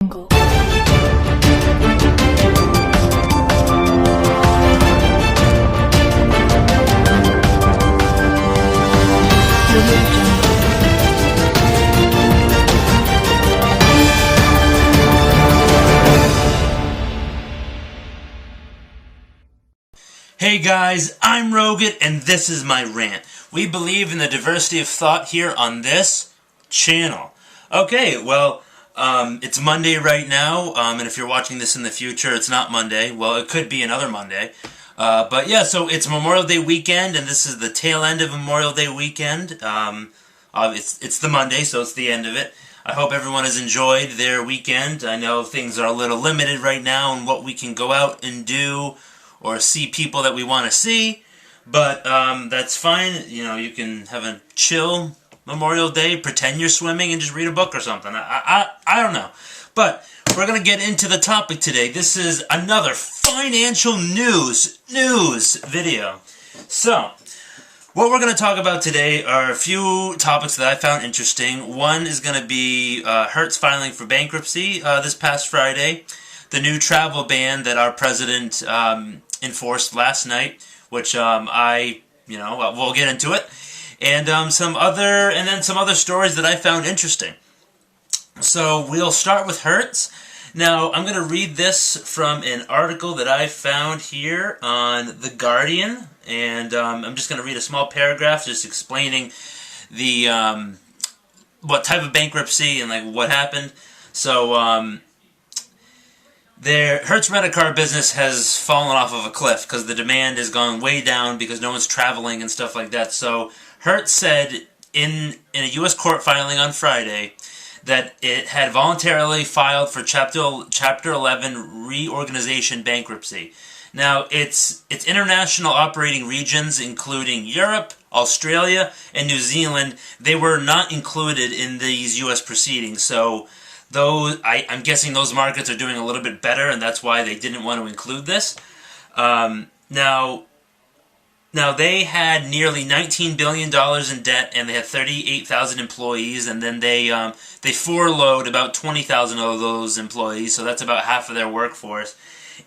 jungle. Hey guys, I'm Rogut, and this is my rant. We believe in the diversity of thought here on this channel. Okay, well, it's Monday right now, and if you're watching this in the future, it's not Monday. Well, it could be another Monday. But yeah, so it's Memorial Day weekend, and this is the tail end of Memorial Day weekend. It's the Monday, so it's the end of it. I hope everyone has enjoyed their weekend. I know things are a little limited right now in what we can go out and do or see people that we want to see, but that's fine. You know, you can have a chill Memorial Day, pretend you're swimming, and just read a book or something. I don't know. But we're going to get into the topic today. This is another financial news video. So, what we're going to talk about today are a few topics that I found interesting. One is going to be Hertz filing for bankruptcy this past Friday, the new travel ban that our president enforced last night, which we'll get into it, and some other stories that I found interesting. So we'll start with Hertz. Now I'm going to read this from an article that I found here on The Guardian, and I'm just going to read a small paragraph just explaining the what type of bankruptcy and like what happened. So their Hertz rent-a-car business has fallen off of a cliff because the demand has gone way down because no one's traveling and stuff like that. So Hertz said in a U.S. court filing on Friday that it had voluntarily filed for Chapter 11 reorganization bankruptcy. Now, its international operating regions, including Europe, Australia, and New Zealand, they were not included in these U.S. proceedings. So I'm guessing those markets are doing a little bit better, and that's why they didn't want to include this. Now they had nearly $19 billion in debt, and they had 38,000 employees, and then they furloughed about 20,000 of those employees, so that's about half of their workforce.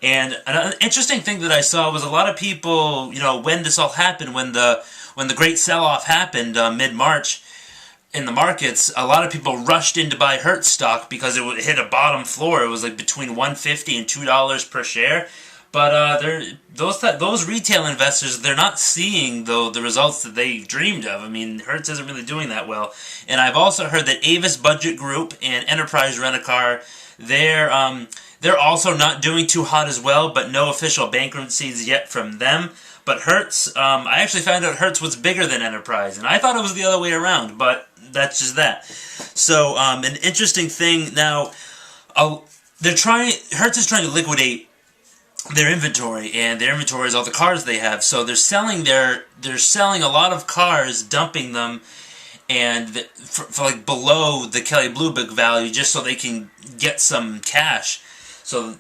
And an interesting thing that I saw was a lot of people, when this all happened, when the great sell-off happened mid-March, in the markets, a lot of people rushed in to buy Hertz stock because it hit a bottom floor. It was like between $1.50 and $2 per share. But those retail investors, they're not seeing the results that they dreamed of. I mean, Hertz isn't really doing that well. And I've also heard that Avis Budget Group and Enterprise Rent-A-Car, they're also not doing too hot as well, but no official bankruptcies yet from them. But Hertz, I actually found out Hertz was bigger than Enterprise, and I thought it was the other way around, but that's just that. So, an interesting thing now, Hertz is trying to liquidate their inventory, and their inventory is all the cars they have. So they're selling a lot of cars, dumping them, and for like below the Kelley Blue Book value, just so they can get some cash. So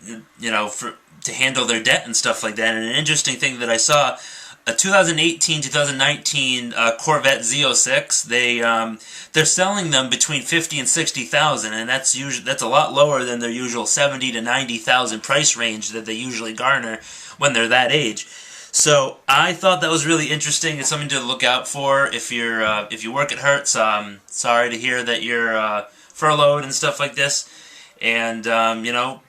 to handle their debt and stuff like that. And an interesting thing that I saw, a 2018-2019 Corvette Z06, they're selling them between $50,000 and $60,000, and that's a lot lower than their usual $70,000 to $90,000 price range that they usually garner when they're that age. So I thought that was really interesting. It's something to look out for if you work at Hertz. Sorry to hear that you're furloughed and stuff like this. And,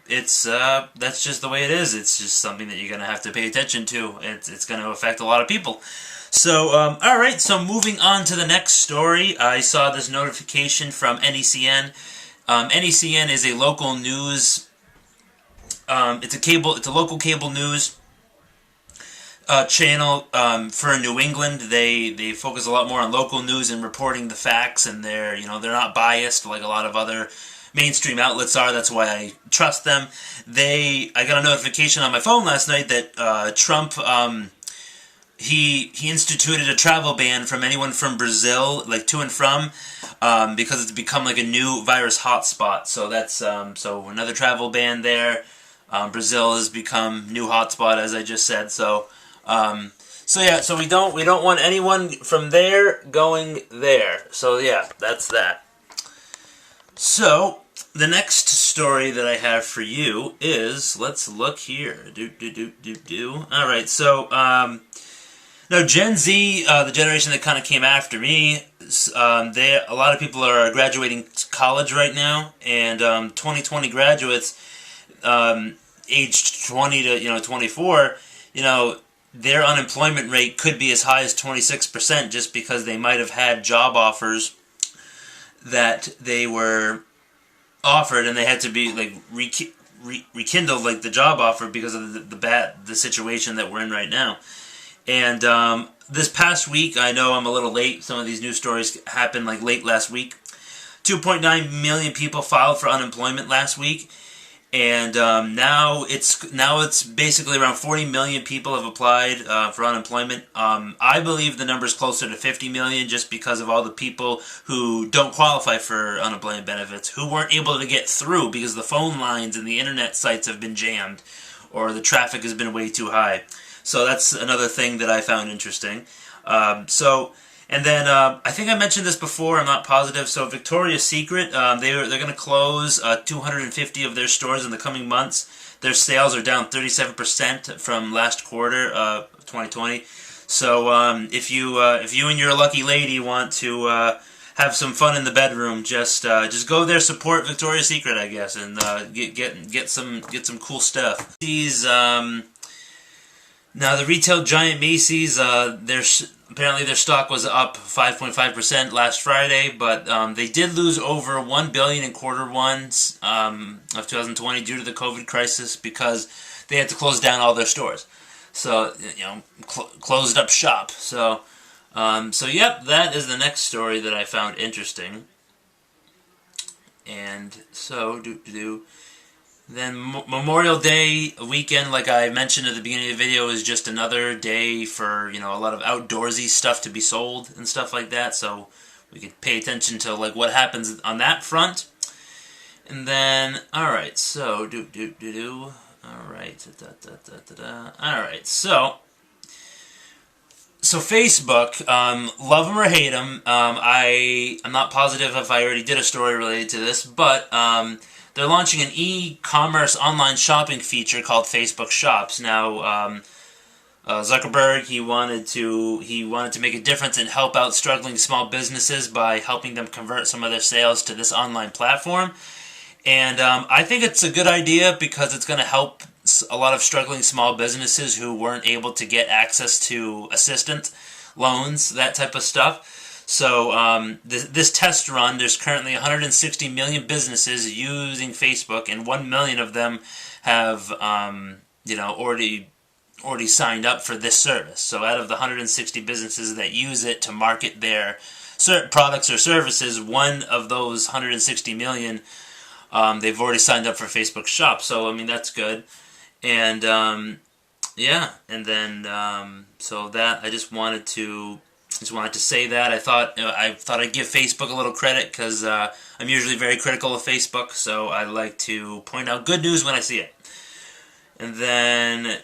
that's just the way it is. It's just something that you're going to have to pay attention to. It's going to affect a lot of people. So, alright, so moving on to the next story. I saw this notification from NECN. NECN is a local news, it's a local cable news channel for New England. They focus a lot more on local news and reporting the facts, and they're not biased like a lot of other mainstream outlets are. That's why I trust them. I got a notification on my phone last night that Trump he instituted a travel ban from anyone from Brazil, like to and from, because it's become like a new virus hotspot. So that's so another travel ban there. Brazil has become new hotspot, as I just said. So yeah, so we don't want anyone from there going there. So yeah, that's that. So the next story that I have for you is, let's look here. All right, so no, Gen Z, the generation that kind of came after me, a lot of people are graduating college right now, and 2020 graduates, aged 20 to 24, their unemployment rate could be as high as 26% just because they might have had job offers that they were offered and they had to be like rekindled, like the job offer, because of the situation that we're in right now. And this past week, I know I'm a little late. Some of these news stories happened like late last week. 2.9 million people filed for unemployment last week, and now it's basically around 40 million people have applied for unemployment. I believe the number is closer to 50 million, just because of all the people who don't qualify for unemployment benefits, who weren't able to get through because the phone lines and the internet sites have been jammed, or the traffic has been way too high. So that's another thing that I found interesting. And then I think I mentioned this before, I'm not positive. So Victoria's Secret, they're going to close 250 of their stores in the coming months. Their sales are down 37% from last quarter of 2020. So if you and your lucky lady want to have some fun in the bedroom, just go there, support Victoria's Secret, I guess, and get some cool stuff. These now the retail giant Macy's, apparently their stock was up 5.5% last Friday, but they did lose over $1 billion in quarter one of 2020 due to the COVID crisis, because they had to close down all their stores. So, closed up shop. So yep, that is the next story that I found interesting. And so, then Memorial Day weekend, like I mentioned at the beginning of the video, is just another day for, a lot of outdoorsy stuff to be sold and stuff like that. So we could pay attention to like what happens on that front. And then, alright, so, alright, alright, so Facebook, love them or hate them, I'm not positive if I already did a story related to this, but, they're launching an e-commerce online shopping feature called Facebook Shops. Now, Zuckerberg, he wanted to make a difference and help out struggling small businesses by helping them convert some of their sales to this online platform. And I think it's a good idea, because it's going to help a lot of struggling small businesses who weren't able to get access to assistance, loans, that type of stuff. So this test run, there's currently 160 million businesses using Facebook, and 1 million of them have already signed up for this service. So out of the 160 businesses that use it to market their products or services, one of those 160 million, they've already signed up for Facebook Shops. So I mean, that's good. And yeah, and then so that I just wanted to say that. I thought I'd give Facebook a little credit, because I'm usually very critical of Facebook, so I like to point out good news when I see it. And then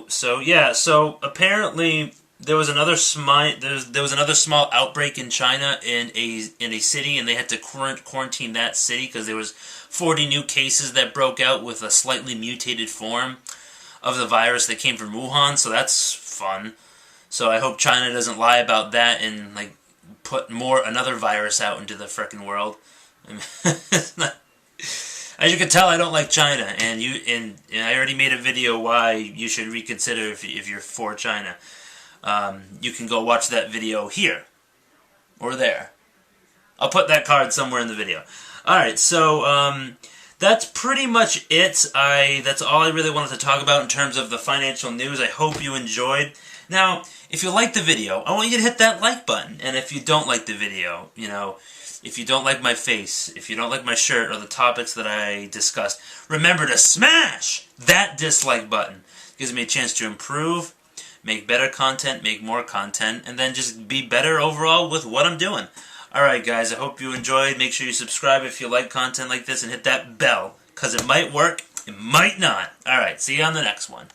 so yeah, so apparently there was another small outbreak in China in a city, and they had to quarantine that city because there was 40 new cases that broke out with a slightly mutated form of the virus that came from Wuhan. So that's fun. So I hope China doesn't lie about that and like put another virus out into the frickin' world. I mean, as you can tell, I don't like China, and I already made a video why you should reconsider if you're for China. You can go watch that video here or there. I'll put that card somewhere in the video. All right, so that's pretty much it. That's all I really wanted to talk about in terms of the financial news. I hope you enjoyed. Now, if you liked the video, I want you to hit that like button. And if you don't like the video, if you don't like my face, if you don't like my shirt or the topics that I discussed, remember to smash that dislike button. It gives me a chance to improve, make better content, make more content, and then just be better overall with what I'm doing. Alright guys, I hope you enjoyed. Make sure you subscribe if you like content like this, and hit that bell, because it might work, it might not. Alright, see you on the next one.